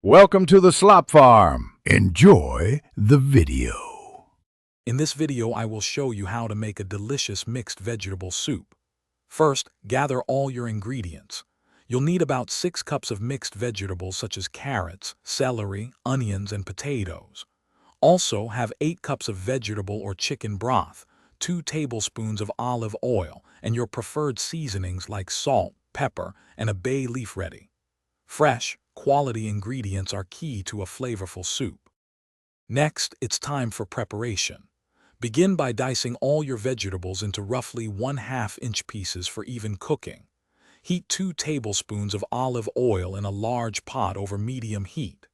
Welcome to the Slop Farm. Enjoy the video. In this video, I will show you how to make a delicious mixed vegetable soup. First, gather all your ingredients. You'll need about 6 cups of mixed vegetables such as carrots, celery, onions, and potatoes. Also, have 8 cups of vegetable or chicken broth, 2 tablespoons of olive oil, and your preferred seasonings like salt, pepper, and a bay leaf ready. Fresh, quality ingredients are key to a flavorful soup. Next, it's time for preparation. Begin by dicing all your vegetables into roughly 1/2 inch pieces for even cooking. Heat 2 tablespoons of olive oil in a large pot over medium heat.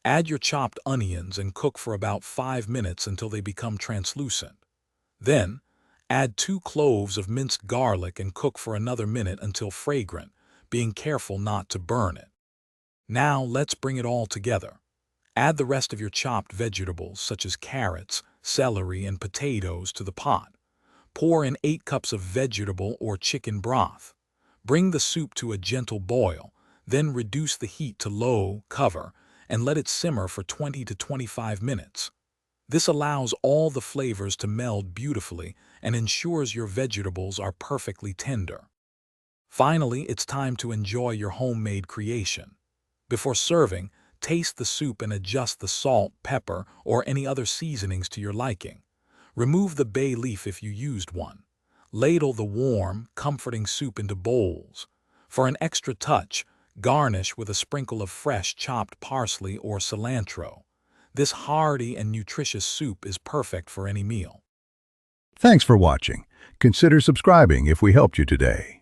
Add your chopped onions and cook for about 5 minutes until they become translucent. Then, add 2 cloves of minced garlic and cook for another minute until fragrant, being careful not to burn it. Now let's bring it all together. Add the rest of your chopped vegetables such as carrots, celery, and potatoes to the pot. Pour in 8 cups of vegetable or chicken broth. Bring the soup to a gentle boil, then reduce the heat to low, cover, and let it simmer for 20 to 25 minutes. This allows all the flavors to meld beautifully and ensures your vegetables are perfectly tender. Finally, it's time to enjoy your homemade creation. Before serving, taste the soup and adjust the salt, pepper, or any other seasonings to your liking. Remove the bay leaf if you used one. Ladle the warm, comforting soup into bowls. For an extra touch, garnish with a sprinkle of fresh chopped parsley or cilantro. This hearty and nutritious soup is perfect for any meal. Thanks for watching. Consider subscribing if we helped you today.